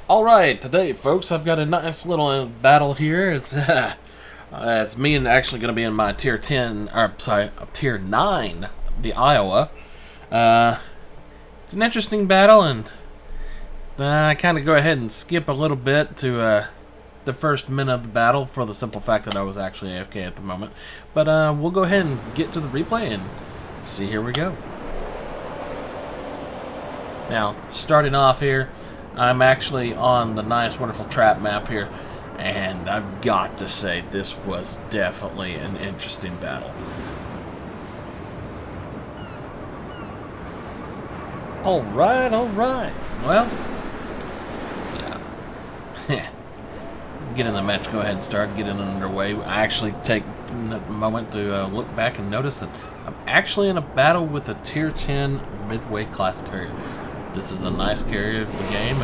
Alright, today, folks, I've got a nice little battle here. It's me and actually going to be in my tier 10, or sorry, tier 9, the Iowa. It's an interesting battle, and I kind of go ahead and skip a little bit to the first minute of the battle for the simple fact that I was actually AFK at the moment. But we'll go ahead and get to the replay and see. Here we go. Now, starting off here, I'm actually on the nice, wonderful trap map here, and I've got to say, this was definitely an interesting battle. Alright, alright. Well, yeah. Get in the match, go ahead and start, get it underway. I actually take a moment to look back and notice that I'm actually in a battle with a tier 10 midway class carrier. This is a nice carrier of the game.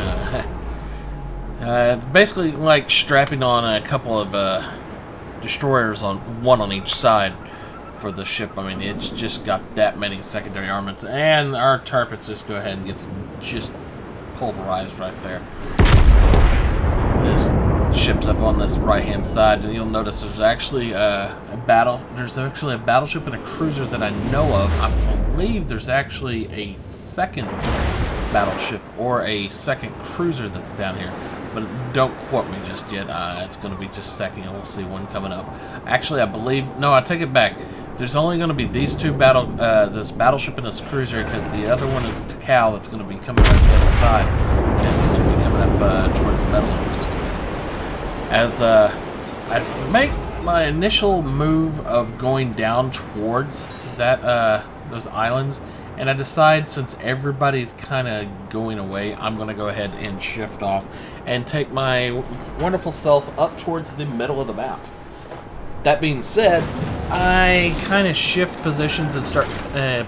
It's basically like strapping on a couple of destroyers, one on each side for the ship. I mean, it's just got that many secondary armaments, and our turrets just go ahead and gets just pulverized right there. This ship's up on this right-hand side, and you'll notice there's actually a battleship and a cruiser that I know of. I believe there's actually a second battleship or a second cruiser that's down here, but don't quote me just yet. It's going to be just a second, and we'll see one coming up. Actually, I believe, no, I take it back. There's only going to be these two this battleship and this cruiser, because the other one is a Takal that's going to be coming up the other side, and it's going to be coming up towards the middle in just a bit. As I make my initial move of going down towards that those islands, and I decide, since everybody's kind of going away, I'm going to go ahead and shift off and take my wonderful self up towards the middle of the map. That being said, I kind of shift positions and start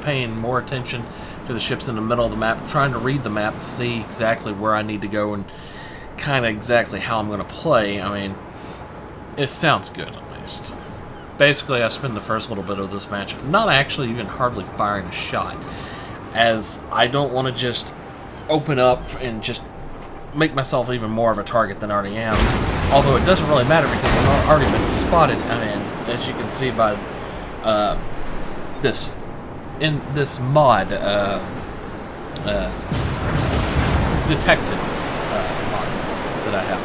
paying more attention to the ships in the middle of the map, trying to read the map to see exactly where I need to go and kind of exactly how I'm going to play. I mean, it sounds good, at least. Basically, I spend the first little bit of this match not actually even hardly firing a shot, as I don't want to just open up and just make myself even more of a target than I already am. Although it doesn't really matter, because I've already been spotted. I mean, as you can see by this mod, detected mod that I have.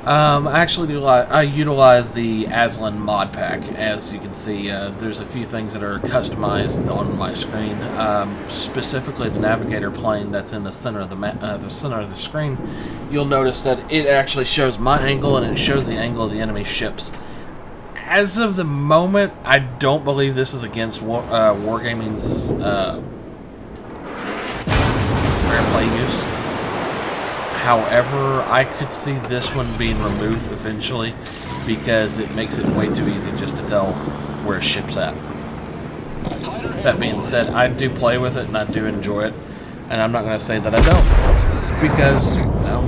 I utilize the Aslan mod pack. As you can see, there's a few things that are customized on my screen. Specifically, the navigator plane that's in the center of the screen. You'll notice that it actually shows my angle, and it shows the angle of the enemy ships. As of the moment, I don't believe this is against Wargaming's fair play use. However, I could see this one being removed eventually, because it makes it way too easy just to tell where a ship's at. That being said, I do play with it and I do enjoy it, and I'm not going to say that I don't, because, well,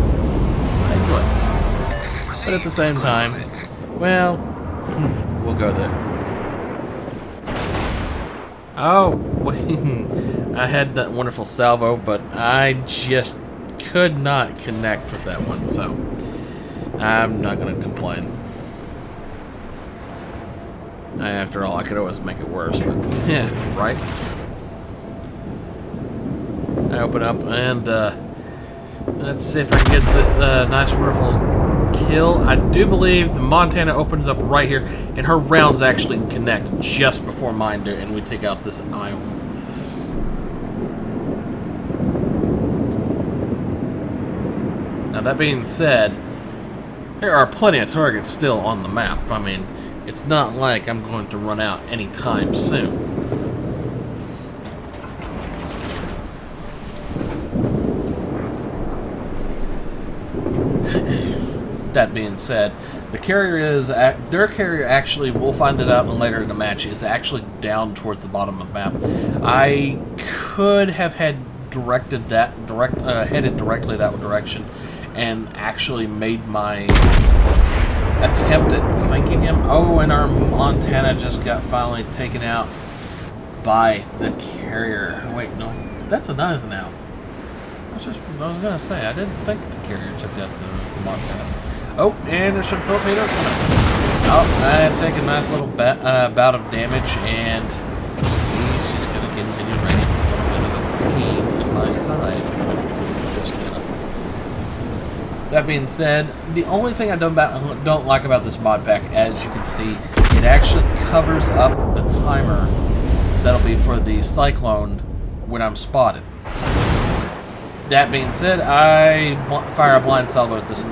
I enjoy it. But at the same time, well, we'll go there. Oh, I had that wonderful salvo, but I just could not connect with that one, so I'm not going to complain. After all, I could always make it worse, but yeah, right? I open up, and let's see if I can get this nice, wonderful kill. I do believe the Montana opens up right here, and her rounds actually connect just before mine do, and we take out this Iowa. Now, that being said, there are plenty of targets still on the map. I mean, it's not like I'm going to run out anytime soon. That being said, the carrier their carrier actually, we'll find it out later in the match, is actually down towards the bottom of the map. I could have headed directly that direction, and actually made my attempt at sinking him. Oh, and our Montana just got finally taken out by the carrier. Wait, no, that's a nice now. I was gonna say, I didn't think the carrier took out the mod pack. Oh, and there's some torpedoes coming. Oh, I take a nice little bout of damage, and he's just gonna continue raining a little bit of a pain in my side. That being said, the only thing I don't like about this mod pack, as you can see, it actually covers up the timer that'll be for the cyclone when I'm spotted. That being said, I fire a blind salvo at this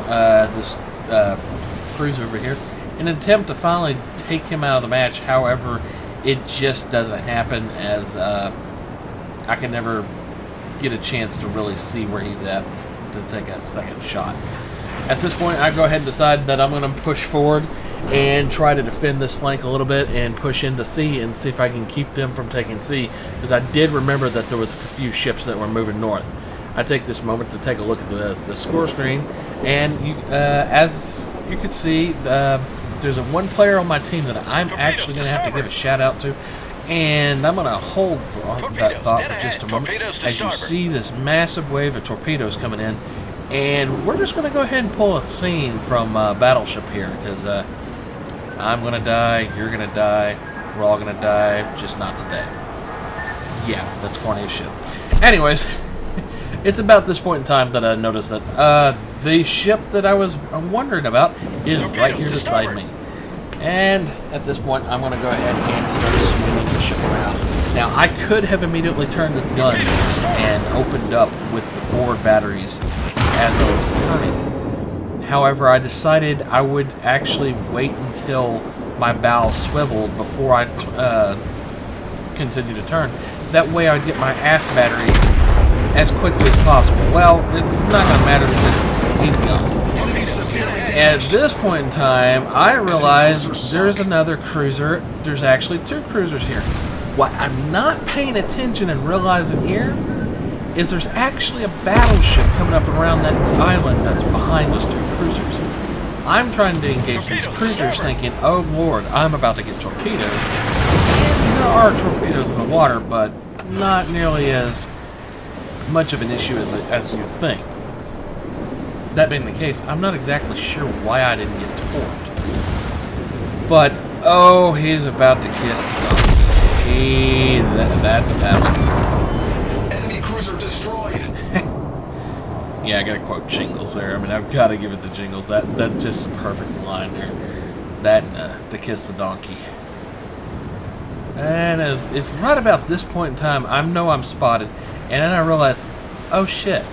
cruiser over here in an attempt to finally take him out of the match. However, it just doesn't happen, as I can never get a chance to really see where he's at to take a second shot. At this point, I go ahead and decide that I'm going to push forward and try to defend this flank a little bit and push into C and see if I can keep them from taking C, because I did remember that there was a few ships that were moving north. I take this moment to take a look at the score screen, and as you can see, there's one player on my team that I'm actually going to have to give a shout out to, and I'm going to hold that thought for just a moment. As you see this massive wave of torpedoes coming in, and we're just going to go ahead and pull a scene from Battleship here, because I'm going to die, you're going to die, we're all going to die, just not today. Yeah, that's corny as shit. Anyways, it's about this point in time that I noticed that the ship that I was wondering about is right here beside me. And at this point, I'm going to go ahead and start swinging the ship around. Now, I could have immediately turned the guns and opened up with the forward batteries as I was turning. However, I decided I would actually wait until my bow swiveled before I continue to turn. That way I'd get my aft battery as quickly as possible. Well, it's not going to matter because he's gone. At this point in time, I realize there's another cruiser. There's actually two cruisers here. What I'm not paying attention and realizing here is there's actually a battleship coming up around that island that's behind those two cruisers. I'm trying to engage these cruisers thinking, oh lord, I'm about to get torpedoed. And there are torpedoes in the water, but not nearly as much of an issue as you'd think. That being the case, I'm not exactly sure why I didn't get torped. But, oh, he's about to kiss the donkey. That's a battle. Enemy cruiser destroyed. Yeah, I gotta quote Jingles there. I mean, I've got to give it to Jingles. That's just a perfect line there. That and to kiss the donkey. And it's right about this point in time, I know I'm spotted, and then I realize, oh shit,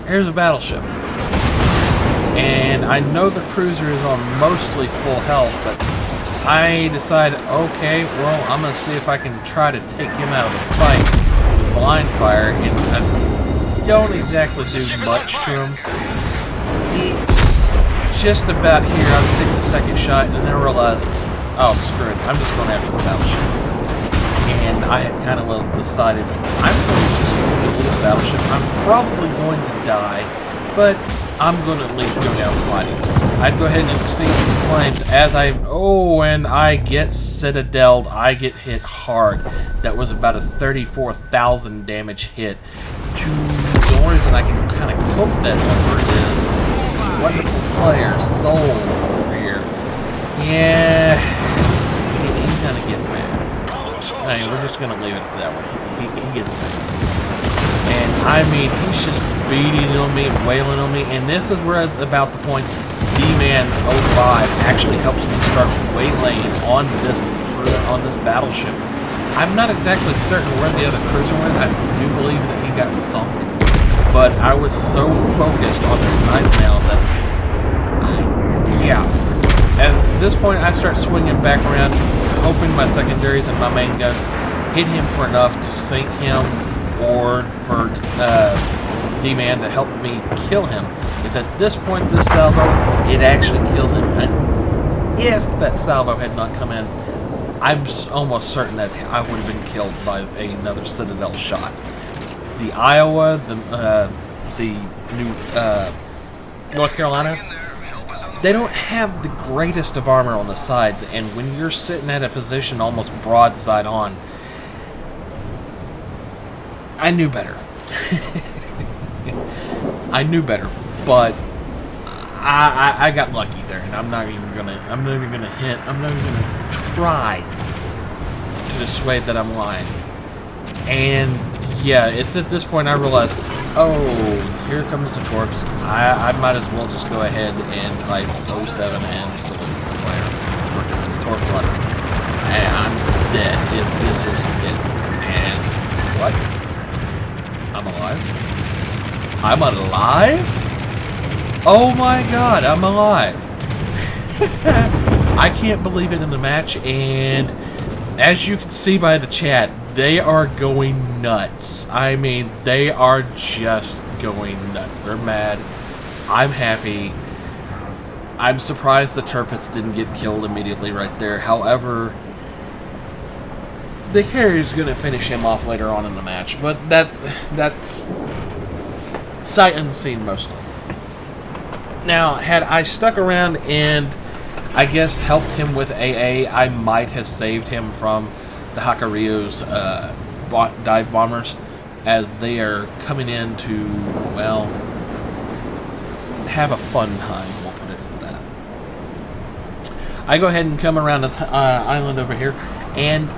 here's a battleship. And I know the cruiser is on mostly full health, but I decide, okay, well, I'm going to see if I can try to take him out of the fight with blind fire, and I don't exactly do much to him. It's just about here. I take the second shot, and then I realize, oh, screw it, I'm just going after the battleship. And I had kind of well decided, I'm going to just deal with this battleship. I'm probably going to die, but I'm going to at least go down fighting. I'd go ahead and extinguish these flames as and I get citadeled. I get hit hard. That was about a 34,000 damage hit. The only reason I can kind of quote that number is this wonderful player, Soul, over here. Yeah, he's going to get mad. I mean, we're just going to leave it that way. He gets mad. And I mean, he's just beating on me, wailing on me, and this is where about the point D-Man 05 actually helps me start waylaying on this battleship. I'm not exactly certain where the other cruiser went. I do believe that he got sunk, but I was so focused on this nice now that at this point I start swinging back around, hoping my secondaries and my main guns hit him for enough to sink him, or for D-Man to help me kill him. It's at this point, this salvo, it actually kills him. And if that salvo had not come in, I'm almost certain that I would have been killed by another Citadel shot. The Iowa, the new North Carolina, they don't have the greatest of armor on the sides, and when you're sitting at a position almost broadside on, I knew better. I knew better, but I got lucky there, and I'm not even gonna try to dissuade that I'm lying. And yeah, it's at this point I realize, oh, here comes the torps. I might as well just go ahead and type 07 and salute the player for doing the torp run. And I'm dead if this is it. And what? I'm alive? I'm alive? Oh my god, I'm alive. I can't believe it in the match, and as you can see by the chat, they are going nuts. I mean, they are just going nuts. They're mad. I'm happy. I'm surprised the Turpits didn't get killed immediately right there. However, the carrier's going to finish him off later on in the match, but that's sight unseen mostly. Now, had I stuck around and I guess helped him with AA, I might have saved him from the Hakaryu's dive bombers, as they are coming in to, well, have a fun time, we'll put it at that. I go ahead and come around this island over here, and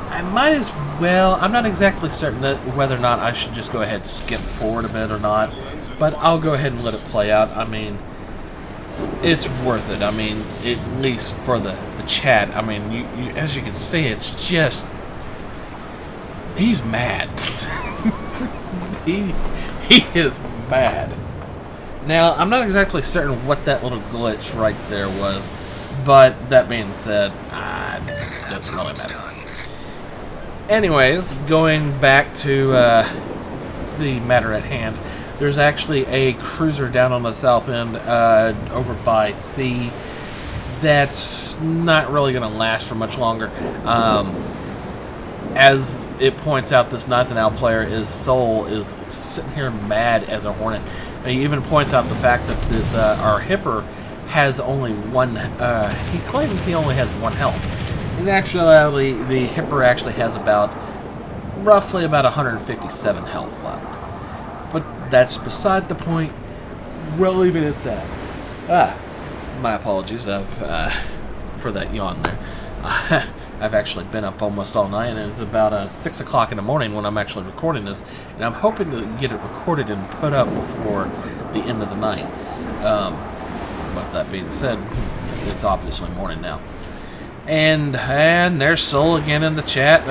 I might as well, I'm not exactly certain that whether or not I should just go ahead and skip forward a bit or not, but I'll go ahead and let it play out. I mean, it's worth it. I mean, at least for the chat. I mean, you as you can see, it's just, he's mad. he is mad. Now, I'm not exactly certain what that little glitch right there was, but that being said, it doesn't really matter. Anyways, going back to the matter at hand, there's actually a cruiser down on the south end over by C that's not really going to last for much longer. As it points out, this Nicenal player, his soul is sitting here mad as a hornet. And he even points out the fact that this our Hipper has only one. He claims he only has 1 health. In actuality, the Hipper actually has roughly about 157 health left. But that's beside the point. We'll leave it at that. My apologies for that yawn there. I've actually been up almost all night, and it's about 6 o'clock in the morning when I'm actually recording this, and I'm hoping to get it recorded and put up before the end of the night. But that being said, it's obviously morning now. And there's Soul again in the chat.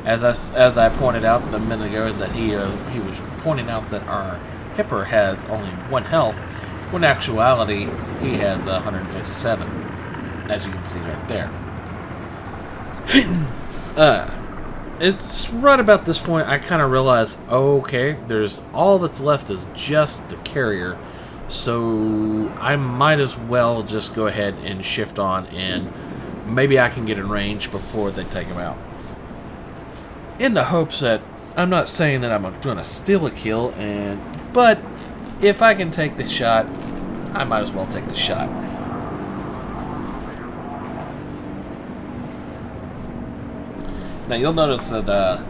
As I pointed out a minute ago, that he was pointing out that our Hipper has only 1 health, when in actuality he has 157, as you can see right there. It's right about this point I kind of realize, okay, there's all that's left is just the carrier, so I might as well just go ahead and shift on, and maybe I can get in range before they take him out. In the hopes that, I'm not saying that I'm going to steal a kill, but if I can take the shot, I might as well take the shot. Now you'll notice that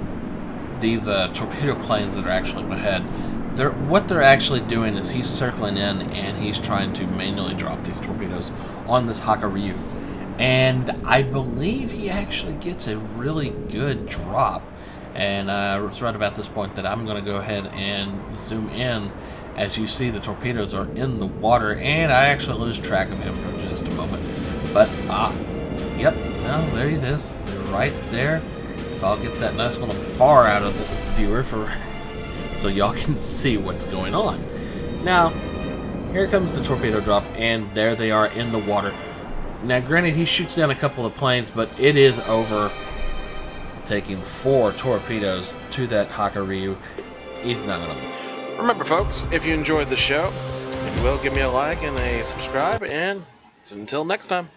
these torpedo planes that are actually ahead, what they're actually doing is he's circling in and he's trying to manually drop these torpedoes on this Hakaryu. And I believe he actually gets a really good drop. And it's right about this point that I'm going to go ahead and zoom in. As you see, the torpedoes are in the water, and I actually lose track of him for just a moment. But, yep, no, there he is, right there. If I'll get that nice little bar out of the viewer so y'all can see what's going on. Now, here comes the torpedo drop, and there they are in the water. Now, granted, he shoots down a couple of planes, but it is over, taking 4 torpedoes to that Hakaryu. He's not going to. Remember, folks, if you enjoyed the show, if you will, give me a like and a subscribe, and until next time.